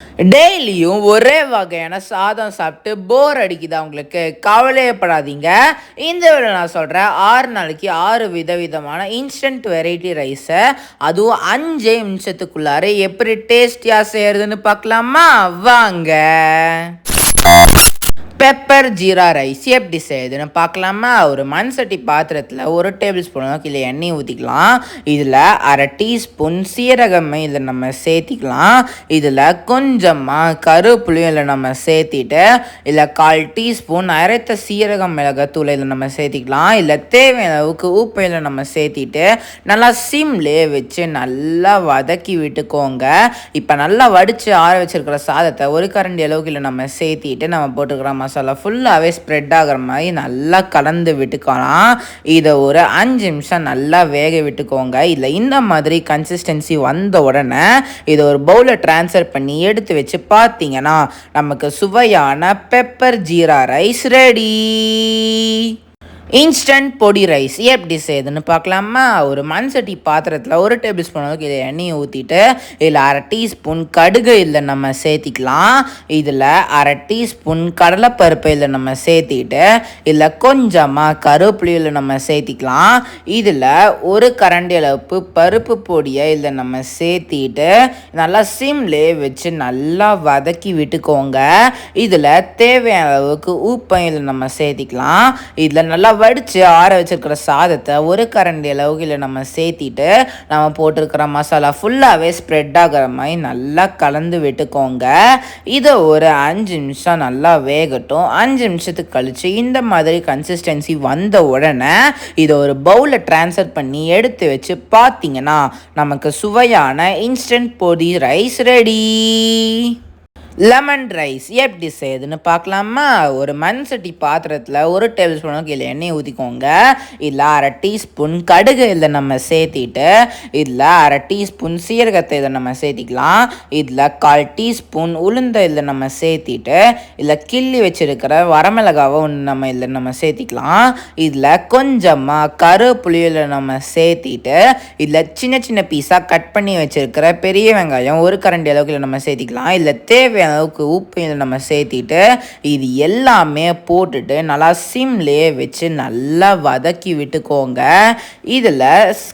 டெய்லியும் ஒரே வகையான சாதம் சாப்பிட்டு போர் அடிக்குதா உங்களுக்கு? கவலையப்படாதீங்க. இந்த வீடியோல நான் சொல்றேன் 6 நாளைக்கு 6 விதவிதமான இன்ஸ்டன்ட் வெரைட்டி ரைஸை அதுவும் 5 நிமிஷத்துக்குள்ளார எப்படி டேஸ்டியா செய்யறதுன்னு பார்க்கலாமா? வாங்க. பெப்பர் ஜீரா ரைஸ் எப்படி செய்யுதுன்னு பார்க்கலாமா? ஒரு மண் சட்டி பாத்திரத்தில் 1 டேபிள் ஸ்பூன் இல்லை எண்ணெய் ஊற்றிக்கலாம். இதில் அரை டீஸ்பூன் சீரகம் இதில் நம்ம சேர்த்திக்கலாம். இதில் கொஞ்சமாக கருவேப்பிலையும் இதில் நம்ம சேர்த்திட்டு இதில் 1/4 டீஸ்பூன் அரைத்த சீரகம் மிளகாத்தூளை இதில் நம்ம சேர்த்திக்கலாம். இல்லை தேவையான அளவுக்கு உப்பு இதில் நம்ம சேர்த்திட்டு நல்லா சிம்லேயே வச்சு நல்லா வதக்கி விட்டுக்கோங்க. இப்போ நல்லா வடித்து ஆற வச்சிருக்கிற சாதத்தை ஒரு கரண்டி அளவுக்கு இல்லை நம்ம சேர்த்திட்டு நம்ம போட்டுக்கிறோம். மசாலா ஃபுல்லாகவே ஸ்ப்ரெட் ஆகிற மாதிரி நல்லா கலந்து விட்டுக்கலாம். இதை ஒரு 5 நிமிஷம் நல்லா வேக விட்டுக்கோங்க. இல்லை இந்த மாதிரி கன்சிஸ்டன்சி வந்த உடனே இதை ஒரு பவுலில் ட்ரான்ஸ்ஃபர் பண்ணி எடுத்து வச்சு பார்த்தீங்கன்னா நமக்கு சுவையான pepper jeera rice ready. Instant பொடி ரைஸ் எப்படி செய்யுதுன்னு பார்க்கலாமா? ஒரு மண் சட்டி பாத்திரத்தில் 1 டேபிள் ஸ்பூன் அளவுக்கு இதை எண்ணெயை ஊற்றிட்டு இதில் அரை டீஸ்பூன் கடுகு இதில் நம்ம சேர்த்திக்கலாம். இதில் அரை டீஸ்பூன் கடலைப்பருப்பு இதில் நம்ம சேர்த்திட்டு இதில் கொஞ்சமாக கருவேப்பிலையில் நம்ம சேர்த்திக்கலாம். இதில் ஒரு கரண்டி அளவுக்கு பருப்பு பொடியை இதில் நம்ம சேர்த்திட்டு நல்லா சிம்லேயே வச்சு நல்லா வதக்கி விட்டுக்கோங்க. இதில் தேவையான அளவுக்கு உப்பை இதில் நம்ம சேர்த்திக்கலாம். இதில் நல்லா வடித்து ஆற வச்சிருக்கிற சாதத்தை ஒரு கரண்டி அளவுக்கு இல்லை நம்ம சேர்த்திட்டு நம்ம போட்டிருக்கிற மசாலா ஃபுல்லாகவே ஸ்ப்ரெட் ஆகிற மாதிரி நல்லா கலந்து விட்டுக்கோங்க. இதை ஒரு 5 நிமிஷம் நல்லா வேகட்டும். 5 நிமிஷத்துக்கு கழித்து இந்த மாதிரி கன்சிஸ்டன்சி வந்த உடனே இதை ஒரு பவுலில் ட்ரான்ஸ்ஃபர் பண்ணி எடுத்து வச்சு பார்த்தீங்கன்னா நமக்கு சுவையான இன்ஸ்டன்ட் பொடி ரைஸ் ரெடி. லெமன் ரைஸ் எப்படி செய்யுதுன்னு பார்க்கலாமா? ஒரு மண் சட்டி பாத்திரத்தில் 1 டேபிள் ஸ்பூனுக்கு இல்லை எண்ணெய் ஊற்றிக்கோங்க. இதில் அரை டீஸ்பூன் கடுகு இதில் நம்ம சேர்த்திட்டு இதில் அரை டீஸ்பூன் சீரகத்தை இதை நம்ம சேர்த்திக்கலாம். இதில் 1/4 டீஸ்பூன் உளுந்தை இதில் நம்ம சேர்த்திட்டு இதில் கிள்ளி வச்சுருக்கிற வரமிளகாவை ஒன்று நம்ம இதில் நம்ம சேர்த்திக்கலாம். இதில் கொஞ்சமாக கருவேப்பிலையில் நம்ம சேர்த்திட்டு இதில் சின்ன சின்ன பீஸாக கட் பண்ணி வச்சுருக்கிற பெரிய வெங்காயம் 1 கரண்டி அளவுக்கு நம்ம சேர்த்திக்கலாம். இதில் தேவையான அளவுக்கு உப்பு இதில் நம்ம சேர்த்திட்டு இது எல்லாமே போட்டுட்டு நல்லா சிம்லேயே வச்சு நல்லா வதக்கி விட்டுக்கோங்க. இதில்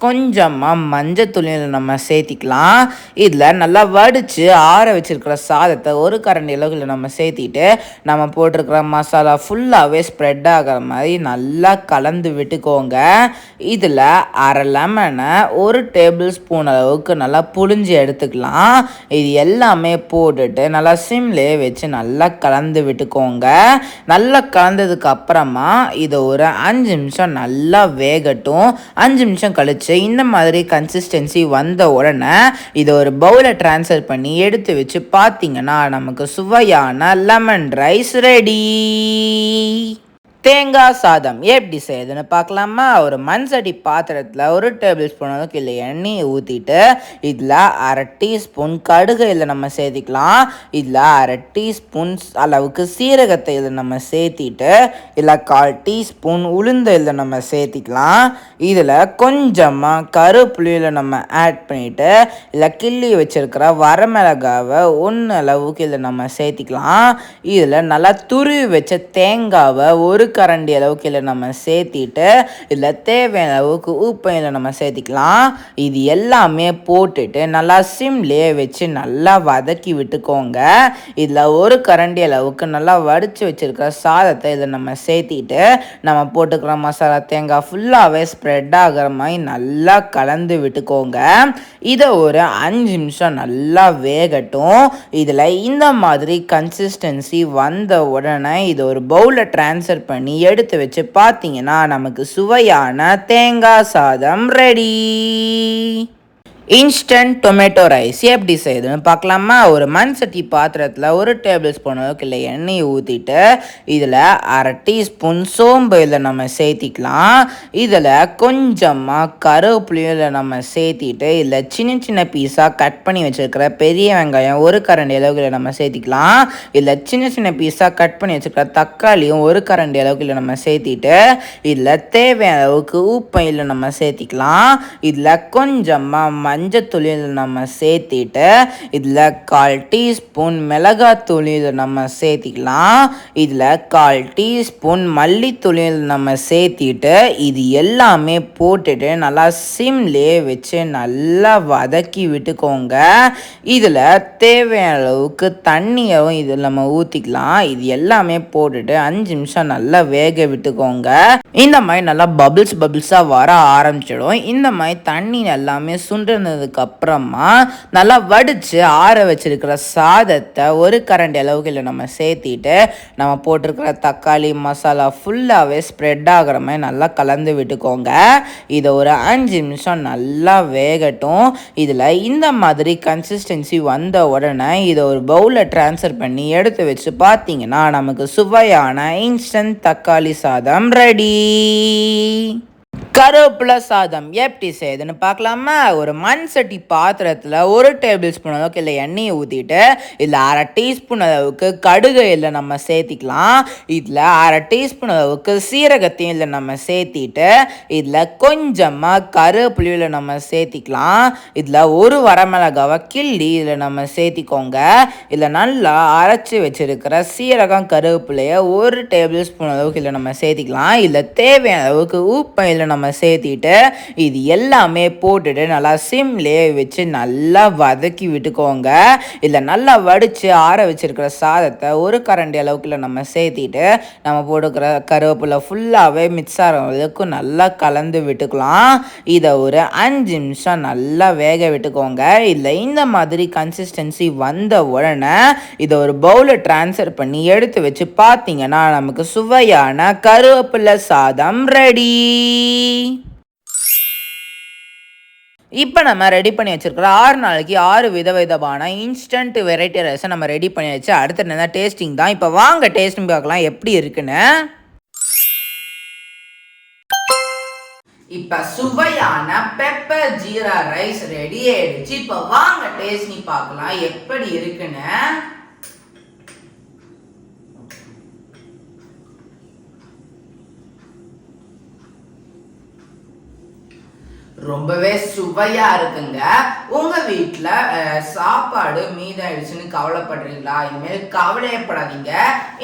கொஞ்சமாக மஞ்சத்தூள் நம்ம சேர்த்திக்கலாம். இதில் நல்லா வடித்து ஆற வச்சிருக்கிற சாதத்தை 1 கரண்டி அளவுக்கு நம்ம சேர்த்திட்டு நம்ம போட்டிருக்கிற மசாலா ஃபுல்லாகவே ஸ்ப்ரெட் ஆகிற மாதிரி நல்லா கலந்து விட்டுக்கோங்க. இதில் அரை லெமனை 1 டேபிள் ஸ்பூன் அளவுக்கு நல்லா புழிஞ்சு எடுத்துக்கலாம். இது எல்லாமே போட்டுட்டு நல்லா சிம்லேயே வச்சு நல்லா கலந்து விட்டுக்கோங்க. நல்லா கலந்ததுக்கு அப்புறமா இதை ஒரு 5 நிமிஷம் நல்லா வேகட்டும். 5 நிமிஷம் கழித்து இந்த மாதிரி கன்சிஸ்டன்சி வந்த உடனே இதை ஒரு பவுலில் ட்ரான்ஸ்ஃபர் பண்ணி எடுத்து வச்சு பார்த்தீங்கன்னா நமக்கு சுவையான லெமன் ரைஸ் ரெடி. தேங்காய் சாதம் எப்படி செய்யுதுன்னு பார்க்கலாமா? ஒரு மண் சட்டி பாத்திரத்தில் 1 டேபிள் ஸ்பூன் அளவுக்கு இல்லை எண்ணெயை ஊற்றிட்டு இதில் அரை டீஸ்பூன் கடுகு இதில் நம்ம சேர்த்திக்கலாம். இதில் அரை டீஸ்பூன் அளவுக்கு சீரகத்தை இதில் நம்ம சேர்த்திட்டு இதில் 1/4 டீஸ்பூன் உளுந்தை இதில் நம்ம சேர்த்திக்கலாம். இதில் கொஞ்சமாக கருவேப்பிலையில் நம்ம ஆட் பண்ணிவிட்டு இதில் கிள்ளி வச்சுருக்கிற வரமிளகாவை 1 அளவுக்கு இதில் நம்ம சேர்த்திக்கலாம். இதில் நல்லா துருவி வச்ச தேங்காவை 1 கரண்டி அளவுக்கு இதில் நம்ம சேர்த்திட்டு இதில் தேவையான அளவுக்கு உப்பை இதில் நம்ம சேர்த்திக்கலாம். இது எல்லாமே போட்டுட்டு நல்லா சிம்லேயே வச்சு நல்லா வதக்கி விட்டுக்கோங்க. இதில் 1 கரண்டி அளவுக்கு நல்லா வடித்து வச்சுருக்கிற சாதத்தை இதில் நம்ம சேர்த்திட்டு நம்ம போட்டுக்கிற மசாலா தேங்காய் ஃபுல்லாகவே ஸ்ப்ரெட் ஆகிற மாதிரி நல்லா கலந்து விட்டுக்கோங்க. இதை ஒரு 5 நிமிஷம் நல்லா வேகட்டும். இதில் இந்த மாதிரி கன்சிஸ்டன்சி வந்த உடனே இதை ஒரு பவுலில் ட்ரான்ஸ்ஃபர் பண்ணி எடுத்து வச்சு பார்த்தீங்கன்னா நமக்கு சுவையான தேங்காய் சாதம் ரெடி. இன்ஸ்டன்ட் டொமேட்டோ ரைஸ் எப்படி செய்யுதுன்னு பார்க்கலாமா? ஒரு மண் சட்டி பாத்திரத்தில் 1 டேபிள் ஸ்பூன் அளவுக்கு இல்லை எண்ணெயை ஊற்றிட்டு இதில் அரை டீஸ்பூன் சோம்பு இதில் நம்ம சேர்த்திக்கலாம். இதில் கொஞ்சமாக கருவேப்பிலையில் நம்ம சேர்த்திட்டு இதில் சின்ன சின்ன பீஸாக கட் பண்ணி வச்சுருக்கிற பெரிய வெங்காயம் 1 கரண்டி அளவுக்கு நம்ம சேர்த்திக்கலாம். இதில் சின்ன சின்ன பீஸாக கட் பண்ணி வச்சுருக்கிற தக்காளியும் 1 கரண்டி அளவுக்கு நம்ம சேர்த்திட்டு இதில் தேவையான அளவுக்கு உப்பை இதில் நம்ம சேர்த்திக்கலாம். இதில் கொஞ்சமாக மஞ்சத்தூள் இதில் நம்ம சேர்த்திட்டு இதில் 1/4 டீஸ்பூன் மிளகாத்தூள் இதில் நம்ம சேர்த்திக்கலாம். இதில் 1/4 டீஸ்பூன் மல்லித்தூள் இதில் நம்ம சேர்த்திட்டு இது எல்லாமே போட்டுட்டு நல்லா சிம்லேயே வச்சு நல்லா வதக்கி விட்டுக்கோங்க. இதில் தேவையான அளவுக்கு தண்ணியும் இதில் நம்ம ஊற்றிக்கலாம். இது எல்லாமே போட்டுட்டு 5 நிமிஷம் நல்லா வேக விட்டுக்கோங்க. இந்த மாதிரி நல்லா பபிள்ஸாக வர ஆரம்பிச்சிடும். இந்த மாதிரி தண்ணி எல்லாமே சுண்டுனதுக்கு அப்புறமா நல்லா வடித்து ஆற வச்சிருக்கிற சாதத்தை ஒரு கரண்டி அளவுக்கு இல்லை நம்ம சேர்த்திட்டு நம்ம போட்டிருக்கிற தக்காளி மசாலா ஃபுல்லாகவே ஸ்ப்ரெட் ஆகிற மாதிரி நல்லா கலந்து விட்டுக்கோங்க. இதை ஒரு 5 நிமிஷம் நல்லா வேகட்டும். இதில் இந்த மாதிரி கன்சிஸ்டன்சி வந்த உடனே இதை ஒரு பவுலில் ட்ரான்ஸ்ஃபர் பண்ணி எடுத்து வச்சு பார்த்தீங்கன்னா நமக்கு சுவையான இன்ஸ்டன்ட் தக்காளி சாதம் ரெடி. கருவேப்பிலை சாதம் எப்படி செய்யுதுன்னு பார்க்கலாமா? ஒரு மண் சட்டி பாத்திரத்தில் 1 டேபிள் ஸ்பூன் அளவுக்கு இல்லை எண்ணெயை ஊற்றிட்டு இதில் 1/2 டீஸ்பூன் அளவுக்கு கடுகு இல்லை நம்ம சேர்த்திக்கலாம். இதில் 1/2 டீஸ்பூன் அளவுக்கு சீரகத்தையும் இல்லை நம்ம சேர்த்திட்டு இதில் கொஞ்சமாக கருவேப்பிலையில் நம்ம சேர்த்திக்கலாம். இதில் ஒரு வரமிளகாவை கிள்ளி இதில் நம்ம சேர்த்திக்கோங்க. இதில் நல்லா அரைச்சி வச்சிருக்கிற சீரகம் கருவேப்பிலையை 1 டேபிள் ஸ்பூன் அளவுக்கு இல்லை நம்ம சேர்த்திக்கலாம். இதில் தேவையான அளவுக்கு உப்பை இல்லை நம்ம சேர்த்திட்டு இது எல்லாமே போட்டுட்டு நல்லா சிம்லேயே வச்சு நல்லா வதக்கி விட்டுக்கோங்க. இதில் நல்லா வடித்து ஆற வச்சிருக்கிற சாதத்தை ஒரு கரண்டி அளவுக்குள்ள நம்ம சேர்த்திட்டு நம்ம போட்டுக்கிற கருவேப்பிலை ஃபுல்லாகவே மிக்ஸ் ஆகிற அளவுக்கு நல்லா கலந்து விட்டுக்கலாம். இதை ஒரு 5 நிமிஷம் நல்லா வேக விட்டுக்கோங்க. இதில் இந்த மாதிரி கன்சிஸ்டன்சி வந்த உடனே இதை ஒரு பவுலில் ட்ரான்ஸ்ஃபர் பண்ணி எடுத்து வச்சு பார்த்தீங்கன்னா நமக்கு சுவையான கருவேப்பிலை சாதம் ரெடி. இப்போ நம்ம ரெடி பண்ணி வச்சுருக்கிற 6 நாளைக்கு 6 விதமான இன்ஸ்டன்ட் வெரைட்டி ரைஸை நம்ம ரெடி பண்ணி வச்சு அடுத்த என்ன டேஸ்டிங் தான். இப்போ வாங்க டேஸ்டிங் பார்க்கலாம் எப்படி இருக்குன்னு. இப்போ சுவையான பெப்பர் ஜீரா ரைஸ் ரெடி ஆயிடுச்சு. இப்போ வாங்க டேஸ்டிங் பார்க்கலாம் எப்படி இருக்குன்னு. ரொம்பவே சுவையா இருக்குங்க. உங்க வீட்டில் சாப்பாடு மீதாயிடுச்சுன்னு கவலைப்படுறீங்களா? இனிமேல் கவலையப்படாதீங்க.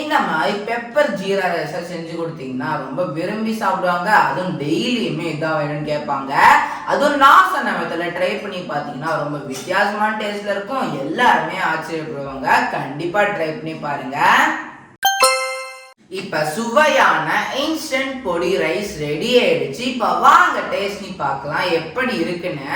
இந்த மாதிரி பெப்பர் ஜீரா ரைஸை செஞ்சு கொடுத்தீங்கன்னா ரொம்ப விரும்பி சாப்பிடுவாங்க. அதுவும் டெய்லியுமே இதான் வேணும்னு கேட்பாங்க. அதுவும் நான் சொன்ன மெத்தடில் ட்ரை பண்ணி பார்த்தீங்கன்னா ரொம்ப வித்தியாசமான டேஸ்ட்ல இருக்கும். எல்லாருமே ஆச்சரியப்படுவாங்க. கண்டிப்பா ட்ரை பண்ணி பாருங்க. இப்ப சுவையான இன்ஸ்டன்ட் பொடி ரைஸ் ரெடி ஆயிடுச்சு. இப்ப வாங்க டேஸ்ட் பண்ணி பார்க்கலாம் எப்படி இருக்குன்னு.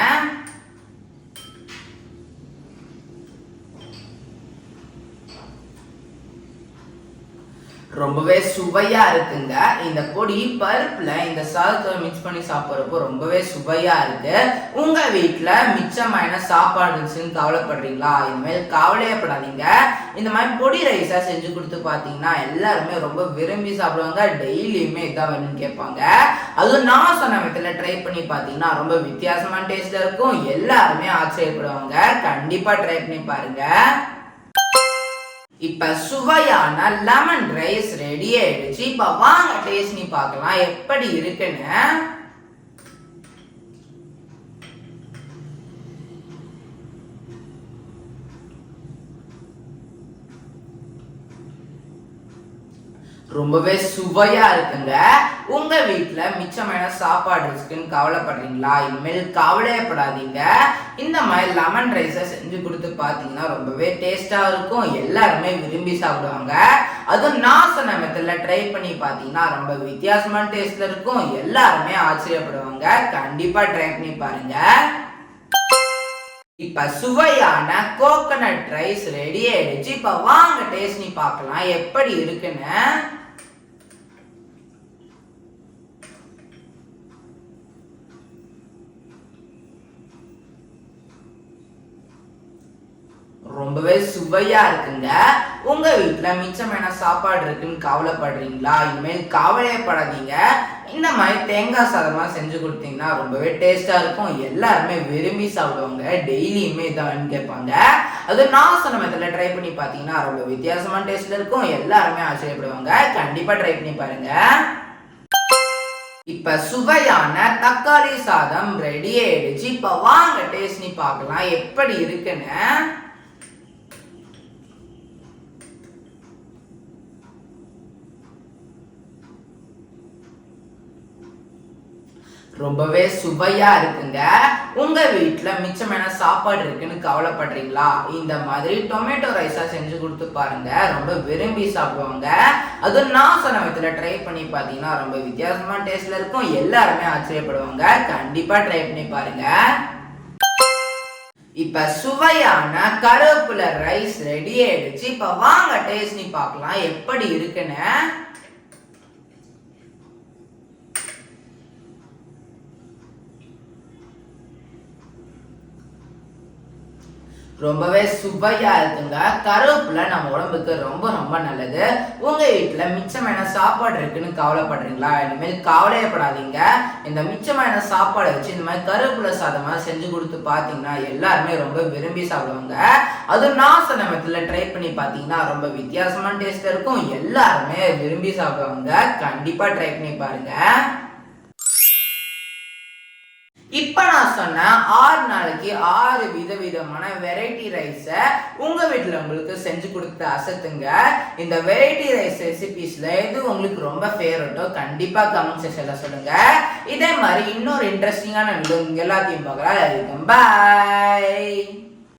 ரொம்பவே சுவையா இருக்குங்க. இந்த பொடி பருப்புல இந்த சாதத்தை மிக்ஸ் பண்ணி சாப்பிட்றப்போ ரொம்பவே சுவையா இருக்கு. உங்க வீட்டுல மிச்சமான சாப்பாடு இருந்துச்சுன்னு கவலைப்படுறீங்களா? இனிமேல் கவலையப்படாதீங்க. இந்த மாதிரி பொடி ரைஸா செஞ்சு கொடுத்து பார்த்தீங்கன்னா எல்லாருமே ரொம்ப விரும்பி சாப்பிடுவாங்க. டெய்லியுமே இதான் வேணும்னு கேட்பாங்க. அதுவும் நான் சொன்ன விதத்துல ட்ரை பண்ணி பார்த்தீங்கன்னா ரொம்ப வித்தியாசமான டேஸ்ட்ல இருக்கும். எல்லாருமே ஆச்சரியப்படுவாங்க. கண்டிப்பா ட்ரை பண்ணி பாருங்க. இப்ப சுவையான லெமன் ரைஸ் ரெடி ஆயிடுச்சு. இப்ப வாங்க டேஸ்ட் பண்ணி பார்க்கலாம் எப்படி இருக்குன்னு. ரொம்பவே சுவையா இருக்குங்க. உங்க வீட்டுல மிச்சமான சாப்பாடு இருக்குன்னு கவலைப்படுறீங்களா? இனிமேல் கவலையப்படாதீங்க. இந்த மாதிரி லெமன் ரைஸை செஞ்சு கொடுத்து பார்த்தீங்கன்னா ரொம்பவே டேஸ்டா இருக்கும். எல்லாருமே விரும்பி சாப்பிடுவாங்க. அதுவும் நான் சொன்ன மெத்தட்ல ட்ரை பண்ணி பார்த்தீங்கன்னா ரொம்ப வித்தியாசமான டேஸ்ட்ல இருக்கும். எல்லாருமே ஆச்சரியப்படுவாங்க. கண்டிப்பா ட்ரை பண்ணி பாருங்க. இப்ப சுவையான கோகனட் ரைஸ் ரெடி ஆயிடுச்சு. இப்ப வாங்க டேஸ்ட் பண்ணி பார்க்கலாம் எப்படி இருக்குன்னு. ரொம்பவே சுவையா இருக்குங்க. உங்க வீட்டுல மிச்சமான சாப்பாடு இருக்குன்னு கவலைப்படுறீங்களா? இனிமேல் கவலையப்படாதீங்க. இந்த மாதிரி தேங்காய் சாதமா செஞ்சு கொடுத்தீங்கன்னா ரொம்பவே டேஸ்டா இருக்கும். எல்லாருமே விரும்பி சாப்பிடுவாங்க. டெய்லியுமே இதான் கேட்பாங்க. அது நான் சொன்ன மெத்தட்ல ட்ரை பண்ணி பார்த்தீங்கன்னா ரொம்ப வித்தியாசமான டேஸ்ட்ல இருக்கும். எல்லாருமே ஆச்சரியப்படுவாங்க. கண்டிப்பா ட்ரை பண்ணி பாருங்க. இப்ப சுவையான தக்காளி சாதம் ரெடி ஆயிடுச்சு. இப்ப வாங்க டேஸ்ட் பண்ணி பார்க்கலாம் எப்படி இருக்குன்னு. ரொம்பவே சுவையா இருக்குங்க. உங்க வீட்டுல மிச்சமான சாப்பாடு இருக்குன்னு கவலைப்படுறீங்களா? இந்த மாதிரி டொமேட்டோ ரைஸா செஞ்சு கொடுத்து பாருங்க, ரொம்ப விரும்பி சாப்பிடுவாங்க. அதுவும் நான் சொன்ன விதத்துல ட்ரை பண்ணி பாத்தீங்கன்னா ரொம்ப வித்தியாசமான டேஸ்ட்ல இருக்கும். எல்லாருமே ஆச்சரியப்படுவாங்க. கண்டிப்பா ட்ரை பண்ணி பாருங்க. இப்ப சுவையான கருவேப்பிலை ரைஸ் ரெடி ஆயிடுச்சு. இப்ப வாங்க டேஸ்ட் பண்ணி பார்க்கலாம் எப்படி இருக்குன்னு. ரொம்பவே சுவையா இருக்குங்க. கருவேப்பிலை நம்ம உடம்புக்கு ரொம்ப ரொம்ப நல்லது. உங்க வீட்டுல மிச்சமான சாப்பாடு இருக்குன்னு கவலைப்படுறீங்களா? இனிமேல் கவலையப்படாதீங்க. இந்த மிச்சமான சாப்பாடை வச்சு இந்த மாதிரி கருவேப்பிலை சாதமா செஞ்சு கொடுத்து பாத்தீங்கன்னா எல்லாருமே ரொம்ப விரும்பி சாப்பிடுவாங்க. அதுவும் நான் சொன்ன மெத்தட்ல ட்ரை பண்ணி பாத்தீங்கன்னா ரொம்ப வித்தியாசமான டேஸ்ட் இருக்கும். எல்லாருமே விரும்பி சாப்பிடுவாங்க. கண்டிப்பா ட்ரை பண்ணி பாருங்க. இப்ப நான் சொன்ன 6 நாளைக்கு 6 விதவிதமான வெரைட்டி ரைஸை உங்க வீட்டுல உங்களுக்கு செஞ்சு கொடுத்து அசத்துங்க. இந்த வெரைட்டி ரைஸ் ரெசிபிஸ்ல எது உங்களுக்கு ரொம்ப ஃபேவரட்டோ கண்டிப்பா கமெண்ட் செக்ஷன்ல சொல்லுங்க. இதே மாதிரி இன்னொரு இன்ட்ரெஸ்டிங்கான வீடியோ எல்லாத்தையும் பார்க்கலாம். பாய்.